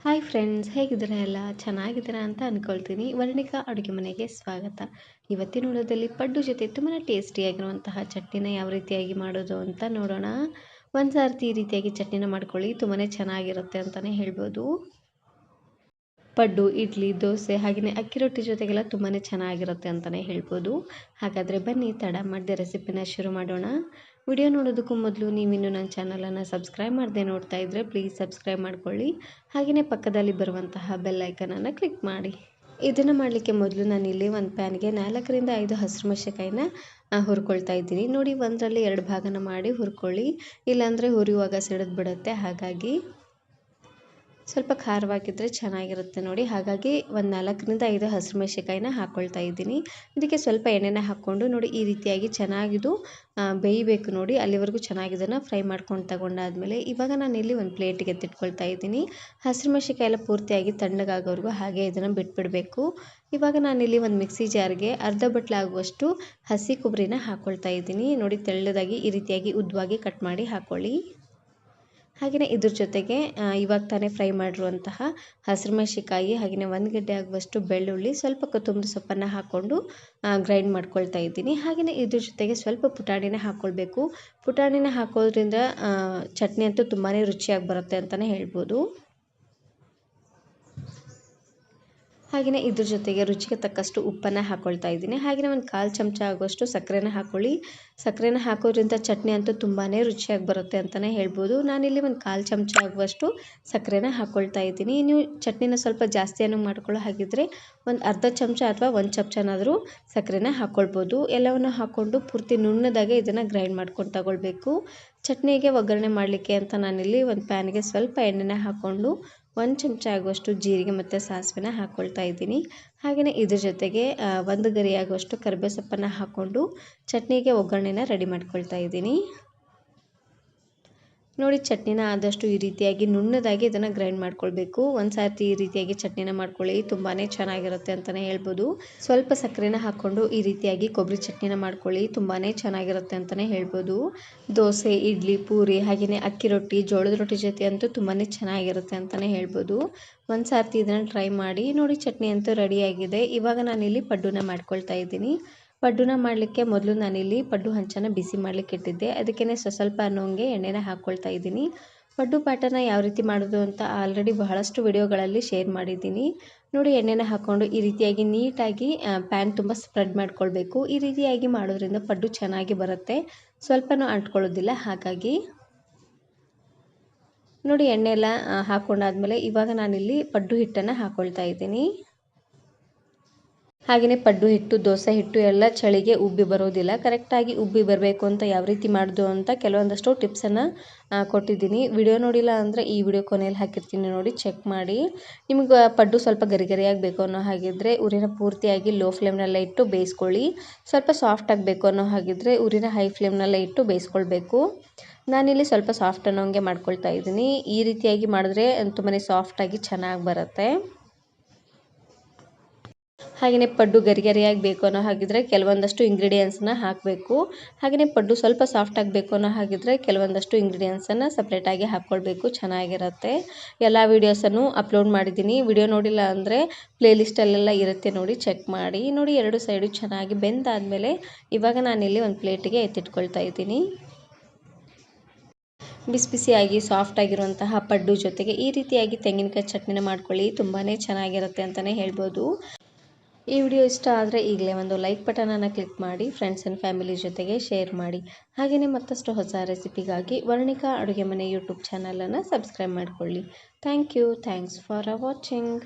Hi friends, ಹೇಗಿದ್ದೀರಾ? ಎಲ್ಲ ಚೆನ್ನಾಗಿದ್ದೀರಾ ಅಂತ ಅಂದ್ಕೊಳ್ತೀನಿ. ವರ್ಣಿಕಾ ಅಡುಗೆ ಮನೆಗೆ ಸ್ವಾಗತ. ಇವತ್ತಿನ ವಿಡಿಯೋದಲ್ಲಿ ಪಡ್ಡು ಜೊತೆ ತುಂಬಾ ಟೇಸ್ಟಿಯಾಗಿರುವಂತಹ ಚಟ್ನಿನ ಯಾವ ರೀತಿಯಾಗಿ ಮಾಡೋದು ಅಂತ ನೋಡೋಣ. ಒಂದು ಸಾರ್ತಿ ಈ ರೀತಿಯಾಗಿ ಚಟ್ನಿನ ಮಾಡ್ಕೊಳ್ಳಿ, ತುಂಬಾ ಚೆನ್ನಾಗಿರುತ್ತೆ ಅಂತಲೇ ಹೇಳ್ಬೋದು. ಪಡ್ಡು, ಇಡ್ಲಿ, ದೋಸೆ ಹಾಗೆಯೇ ಅಕ್ಕಿ ರೊಟ್ಟಿ ಜೊತೆಗೆಲ್ಲ ತುಂಬಾ ಚೆನ್ನಾಗಿರುತ್ತೆ ಅಂತಲೇ ಹೇಳ್ಬೋದು. ಹಾಗಾದರೆ ಬನ್ನಿ ತಡ ಮಾಡದೆ ರೆಸಿಪಿನ ಶುರು ಮಾಡೋಣ. ವಿಡಿಯೋ ನೋಡೋದಕ್ಕೂ ಮೊದಲು ನೀವಿನ್ನೂ ನನ್ನ ಚಾನಲನ್ನು ಸಬ್ಸ್ಕ್ರೈಬ್ ಮಾಡದೆ ನೋಡ್ತಾ ಇದ್ದರೆ ಪ್ಲೀಸ್ ಸಬ್ಸ್ಕ್ರೈಬ್ ಮಾಡ್ಕೊಳ್ಳಿ. ಹಾಗೆಯೇ ಪಕ್ಕದಲ್ಲಿ ಬರುವಂತಹ ಬೆಲ್ ಐಕನನ್ನು ಕ್ಲಿಕ್ ಮಾಡಿ. ಇದನ್ನು ಮಾಡಲಿಕ್ಕೆ ಮೊದಲು ನಾನಿಲ್ಲಿ ಒಂದು ಪ್ಯಾನ್ಗೆ 4 ರಿಂದ 5 ಹಸಿರು ಮೆಣಸಿನಕಾಯಿನ ಹುರ್ಕೊಳ್ತಾ ಇದ್ದೀನಿ. ನೋಡಿ, ಒಂದರಲ್ಲಿ 2 ಭಾಗನ ಮಾಡಿ ಹುರ್ಕೊಳ್ಳಿ, ಇಲ್ಲಾಂದರೆ ಹುರಿಯುವಾಗ ಸಿಡಿದು ಬಿಡುತ್ತೆ. ಹಾಗಾಗಿ ಸ್ವಲ್ಪ ಖಾರವಾಗಿದ್ದರೆ ಚೆನ್ನಾಗಿರುತ್ತೆ ನೋಡಿ. ಹಾಗಾಗಿ ಒಂದು 4 ರಿಂದ 5 ಹಸಿರು ಮೆಣಸಿನಕಾಯಿನ ಹಾಕ್ಕೊಳ್ತಾ ಇದ್ದೀನಿ. ಇದಕ್ಕೆ ಸ್ವಲ್ಪ ಎಣ್ಣೆನ ಹಾಕ್ಕೊಂಡು ನೋಡಿ, ಈ ರೀತಿಯಾಗಿ ಚೆನ್ನಾಗಿದು ಬೇಯಬೇಕು ನೋಡಿ. ಅಲ್ಲಿವರೆಗೂ ಚೆನ್ನಾಗಿ ಇದನ್ನು ಫ್ರೈ ಮಾಡ್ಕೊಂಡು ತಗೊಂಡಾದಮೇಲೆ ಇವಾಗ ನಾನಿಲ್ಲಿ ಒಂದು ಪ್ಲೇಟಿಗೆ ಎತ್ತಿಟ್ಕೊಳ್ತಾ ಇದ್ದೀನಿ. ಹಸಿರು ಮೆಣಸಿನಕಾಯಿ ಎಲ್ಲ ಪೂರ್ತಿಯಾಗಿ ತಣ್ಣಗಾಗೋವರೆಗೂ ಹಾಗೆ ಇದನ್ನು ಬಿಟ್ಬಿಡಬೇಕು. ಇವಾಗ ನಾನಿಲ್ಲಿ ಒಂದು ಮಿಕ್ಸಿ ಜಾರ್ಗೆ ಅರ್ಧ ಬಟ್ಲಾಗುವಷ್ಟು ಹಸಿ ಕೊಬ್ಬರಿನ ಹಾಕ್ಕೊಳ್ತಾ ಇದ್ದೀನಿ. ನೋಡಿ, ತೆಳ್ಳದಾಗಿ ಈ ರೀತಿಯಾಗಿ ಉದ್ದವಾಗಿ ಕಟ್ ಮಾಡಿ ಹಾಕ್ಕೊಳ್ಳಿ. ಹಾಗೆಯೇ ಇದ್ರ ಜೊತೆಗೆ ಇವಾಗ ತಾನೇ ಫ್ರೈ ಮಾಡಿರುವಂತಹ ಹಸಿರು ಮೆಣಸಿನಕಾಯಿ, ಹಾಗೆಯೇ 1 ಗೆಡ್ಡೆ ಆಗುವಷ್ಟು ಬೆಳ್ಳುಳ್ಳಿ, ಸ್ವಲ್ಪ ಕೊತ್ತಂಬರಿ ಸೊಪ್ಪನ್ನು ಹಾಕ್ಕೊಂಡು ಗ್ರೈಂಡ್ ಮಾಡ್ಕೊಳ್ತಾ ಇದ್ದೀನಿ. ಹಾಗೆಯೇ ಇದ್ರ ಜೊತೆಗೆ ಸ್ವಲ್ಪ ಪುಟಾಣಿನ ಹಾಕ್ಕೊಳ್ಬೇಕು. ಪುಟಾಣಿನ ಹಾಕೋದ್ರಿಂದ ಚಟ್ನಿ ಅಂತೂ ತುಂಬಾ ರುಚಿಯಾಗಿ ಬರುತ್ತೆ ಅಂತಲೇ ಹೇಳ್ಬೋದು. ಹಾಗೆಯೇ ಇದ್ರ ಜೊತೆಗೆ ರುಚಿಗೆ ತಕ್ಕಷ್ಟು ಉಪ್ಪನ್ನು ಹಾಕ್ಕೊಳ್ತಾ ಇದ್ದೀನಿ. ಹಾಗೆಯೇ ಒಂದು 1/4 ಚಮಚ ಆಗುವಷ್ಟು ಸಕ್ಕರೆನ ಹಾಕ್ಕೊಳ್ಳಿ. ಸಕ್ಕರೆನ ಹಾಕೋದ್ರಿಂದ ಚಟ್ನಿ ಅಂತೂ ತುಂಬಾ ರುಚಿಯಾಗಿ ಬರುತ್ತೆ ಅಂತಲೇ ಹೇಳ್ಬೋದು. ನಾನಿಲ್ಲಿ ಒಂದು 1/4 ಚಮಚ ಆಗುವಷ್ಟು ಸಕ್ಕರೆನ ಹಾಕ್ಕೊಳ್ತಾ ಇದ್ದೀನಿ. ನೀವು ಚಟ್ನಿನ ಸ್ವಲ್ಪ ಜಾಸ್ತಿಯನ್ನು ಮಾಡ್ಕೊಳ್ಳೋ ಹಾಗಿದ್ರೆ ಒಂದು ಅರ್ಧ ಚಮಚ ಅಥವಾ 1 ಚಮಚನಾದರೂ ಸಕ್ಕರೆನ ಹಾಕ್ಕೊಳ್ಬೋದು. ಎಲ್ಲವನ್ನು ಹಾಕ್ಕೊಂಡು ಪೂರ್ತಿ ನುಣ್ಣದಾಗೆ ಇದನ್ನು ಗ್ರೈಂಡ್ ಮಾಡ್ಕೊಂಡು ತಗೊಳ್ಬೇಕು. ಚಟ್ನಿಗೆ ಒಗ್ಗರಣೆ ಮಾಡಲಿಕ್ಕೆ ಅಂತ ನಾನಿಲ್ಲಿ ಒಂದು ಪ್ಯಾನ್ಗೆ ಸ್ವಲ್ಪ ಎಣ್ಣೆನ ಹಾಕ್ಕೊಂಡು 1 ಚಮಚ ಆಗುವಷ್ಟು ಜೀರಿಗೆ ಮತ್ತು ಸಾಸಿವೆನ ಹಾಕ್ಕೊಳ್ತಾ ಇದ್ದೀನಿ. ಹಾಗೆಯೇ ಇದ್ರ ಜೊತೆಗೆ 1 ಗರಿ ಆಗುವಷ್ಟು ಕರಿಬೇವು ಸೊಪ್ಪನ್ನು ಹಾಕ್ಕೊಂಡು ಚಟ್ನಿಗೆ ಒಗ್ಗರಣೆನ ರೆಡಿ ಮಾಡ್ಕೊಳ್ತಾ ಇದ್ದೀನಿ. ನೋಡಿ, ಚಟ್ನಿನ ಆದಷ್ಟು ಈ ರೀತಿಯಾಗಿ ನುಣ್ಣದಾಗಿ ಇದನ್ನು ಗ್ರೈಂಡ್ ಮಾಡ್ಕೊಳ್ಬೇಕು. ಒಂದು ಸಾರ್ತಿ ಈ ರೀತಿಯಾಗಿ ಚಟ್ನಿನ ಮಾಡ್ಕೊಳ್ಳಿ, ತುಂಬಾ ಚೆನ್ನಾಗಿರುತ್ತೆ ಅಂತಲೇ ಹೇಳ್ಬೋದು. ಸ್ವಲ್ಪ ಸಕ್ಕರೆನ ಹಾಕ್ಕೊಂಡು ಈ ರೀತಿಯಾಗಿ ಕೊಬ್ಬರಿ ಚಟ್ನಿನ ಮಾಡ್ಕೊಳ್ಳಿ, ತುಂಬಾ ಚೆನ್ನಾಗಿರುತ್ತೆ ಅಂತಲೇ ಹೇಳ್ಬೋದು. ದೋಸೆ, ಇಡ್ಲಿ, ಪೂರಿ ಹಾಗೆಯೇ ಅಕ್ಕಿ ರೊಟ್ಟಿ, ಜೋಳದ ರೊಟ್ಟಿ ಜೊತೆ ಅಂತೂ ತುಂಬಾ ಚೆನ್ನಾಗಿರುತ್ತೆ ಅಂತಲೇ ಹೇಳ್ಬೋದು. ಒಂದು ಸಾರ್ತಿ ಇದನ್ನು ಟ್ರೈ ಮಾಡಿ ನೋಡಿ. ಚಟ್ನಿ ಅಂತೂ ರೆಡಿಯಾಗಿದೆ. ಇವಾಗ ನಾನಿಲ್ಲಿ ಪಡ್ಡುನ ಮಾಡ್ಕೊಳ್ತಾ ಇದ್ದೀನಿ. ಪಡ್ಡುನ ಮಾಡಲಿಕ್ಕೆ ಮೊದಲು ನಾನಿಲ್ಲಿ ಪಡ್ಡು ಹಂಚನ್ನು ಬಿಸಿ ಮಾಡಲಿಕ್ಕೆ ಇಟ್ಟಿದ್ದೆ. ಅದಕ್ಕೇ ಸ್ವಲ್ಪ ಅನ್ನೋಂಗೆ ಎಣ್ಣೆನ ಹಾಕ್ಕೊಳ್ತಾ ಇದ್ದೀನಿ. ಪಡ್ಡು ಪ್ಯಾಟರ್ನ ಯಾವ ರೀತಿ ಮಾಡೋದು ಅಂತ ಆಲ್ರೆಡಿ ಬಹಳಷ್ಟು ವಿಡಿಯೋಗಳಲ್ಲಿ ಶೇರ್ ಮಾಡಿದ್ದೀನಿ ನೋಡಿ. ಎಣ್ಣೆನ ಹಾಕ್ಕೊಂಡು ಈ ರೀತಿಯಾಗಿ ನೀಟಾಗಿ ಪ್ಯಾನ್ ತುಂಬ ಸ್ಪ್ರೆಡ್ ಮಾಡ್ಕೊಳ್ಬೇಕು. ಈ ರೀತಿಯಾಗಿ ಮಾಡೋದ್ರಿಂದ ಪಡ್ಡು ಚೆನ್ನಾಗಿ ಬರುತ್ತೆ, ಸ್ವಲ್ಪನೂ ಅಂಟ್ಕೊಳ್ಳೋದಿಲ್ಲ. ಹಾಗಾಗಿ ನೋಡಿ, ಎಣ್ಣೆ ಎಲ್ಲ ಹಾಕ್ಕೊಂಡಾದ್ಮೇಲೆ ಇವಾಗ ನಾನಿಲ್ಲಿ ಪಡ್ಡು ಹಿಟ್ಟನ್ನು ಹಾಕ್ಕೊಳ್ತಾ ಇದ್ದೀನಿ. ಹಾಗೆಯೇ ಪಡ್ಡು ಹಿಟ್ಟು, ದೋಸೆ ಹಿಟ್ಟು ಎಲ್ಲ ಚಳಿಗೆ ಉಬ್ಬಿ ಬರೋದಿಲ್ಲ. ಕರೆಕ್ಟಾಗಿ ಉಬ್ಬಿ ಬರಬೇಕು ಅಂತ ಯಾವ ರೀತಿ ಮಾಡೋದು ಅಂತ ಕೆಲವೊಂದಷ್ಟು ಟಿಪ್ಸನ್ನು ಕೊಟ್ಟಿದ್ದೀನಿ. ವಿಡಿಯೋ ನೋಡಿಲ್ಲ ಅಂದರೆ ಈ ವಿಡಿಯೋ ಕೊನೆಯಲ್ಲಿ ಹಾಕಿರ್ತೀನಿ ನೋಡಿ, ಚೆಕ್ ಮಾಡಿ. ನಿಮ್ಗೆ ಪಡ್ಡು ಸ್ವಲ್ಪ ಗರಿಗರಿಯಾಗಿ ಬೇಕು ಅನ್ನೋ ಹಾಗಿದ್ದರೆ ಉರಿನ ಪೂರ್ತಿಯಾಗಿ ಲೋ ಫ್ಲೇಮ್ನಲ್ಲೇ ಇಟ್ಟು ಬೇಯಿಸ್ಕೊಳ್ಳಿ. ಸ್ವಲ್ಪ ಸಾಫ್ಟ್ ಆಗಬೇಕು ಅನ್ನೋ ಹಾಗಿದ್ದರೆ ಉರಿನ ಹೈ ಫ್ಲೇಮ್ನಲ್ಲೇ ಇಟ್ಟು ಬೇಯಿಸ್ಕೊಳ್ಬೇಕು. ನಾನಿಲ್ಲಿ ಸ್ವಲ್ಪ ಸಾಫ್ಟ್ ಅನ್ನೋಂಗೆ ಮಾಡ್ಕೊಳ್ತಾ ಇದ್ದೀನಿ. ಈ ರೀತಿಯಾಗಿ ಮಾಡಿದ್ರೆ ತುಂಬಾ ಸಾಫ್ಟಾಗಿ ಚೆನ್ನಾಗಿ ಬರುತ್ತೆ. ಹಾಗೆಯೇ ಪಡ್ಡು ಗರಿಗರಿಯಾಗಿ ಬೇಕು ಅನ್ನೋ ಹಾಗಿದ್ರೆ ಕೆಲವೊಂದಷ್ಟು ಇಂಗ್ರೀಡಿಯೆಂಟ್ಸನ್ನ ಹಾಕಬೇಕು. ಹಾಗೆಯೇ ಪಡ್ಡು ಸ್ವಲ್ಪ ಸಾಫ್ಟ್ ಆಗಬೇಕು ಅನ್ನೋ ಹಾಗಿದ್ರೆ ಕೆಲವೊಂದಷ್ಟು ಇಂಗ್ರೀಡಿಯೆಂಟ್ಸನ್ನು ಸಪ್ರೇಟಾಗಿ ಹಾಕ್ಕೊಳ್ಬೇಕು, ಚೆನ್ನಾಗಿರುತ್ತೆ. ಎಲ್ಲ ವೀಡಿಯೋಸನ್ನು ಅಪ್ಲೋಡ್ ಮಾಡಿದ್ದೀನಿ. ವಿಡಿಯೋ ನೋಡಿಲ್ಲ ಅಂದರೆ ಪ್ಲೇಲಿಸ್ಟಲ್ಲೆಲ್ಲ ಇರುತ್ತೆ ನೋಡಿ, ಚೆಕ್ ಮಾಡಿ. ನೋಡಿ, 2 ಸೈಡು ಚೆನ್ನಾಗಿ ಬೆಂದಾದಮೇಲೆ ಇವಾಗ ನಾನಿಲ್ಲಿ ಒಂದು ಪ್ಲೇಟಿಗೆ ಎತ್ತಿಟ್ಕೊಳ್ತಾ ಇದ್ದೀನಿ. ಬಿಸಿ ಬಿಸಿಯಾಗಿ ಸಾಫ್ಟಾಗಿರುವಂತಹ ಪಡ್ಡು ಜೊತೆಗೆ ಈ ರೀತಿಯಾಗಿ ತೆಂಗಿನಕಾಯಿ ಚಟ್ನಿನ ಮಾಡ್ಕೊಳ್ಳಿ, ತುಂಬಾ ಚೆನ್ನಾಗಿರುತ್ತೆ ಅಂತಲೇ ಹೇಳ್ಬೋದು. ಈ ವಿಡಿಯೋ ಇಷ್ಟ ಆದರೆ ಈಗಲೇ ಒಂದು ಲೈಕ್ ಬಟನನ್ನು ಕ್ಲಿಕ್ ಮಾಡಿ, ಫ್ರೆಂಡ್ಸ್ ಆ್ಯಂಡ್ ಫ್ಯಾಮಿಲಿ ಜೊತೆಗೆ ಶೇರ್ ಮಾಡಿ. ಹಾಗೆಯೇ ಮತ್ತಷ್ಟು ಹೊಸ ರೆಸಿಪಿಗಾಗಿ ವರ್ಣಿಕಾ ಅಡುಗೆ ಮನೆ ಯೂಟ್ಯೂಬ್ ಚಾನಲನ್ನು ಸಬ್ಸ್ಕ್ರೈಬ್ ಮಾಡಿಕೊಳ್ಳಿ. Thanks for watching.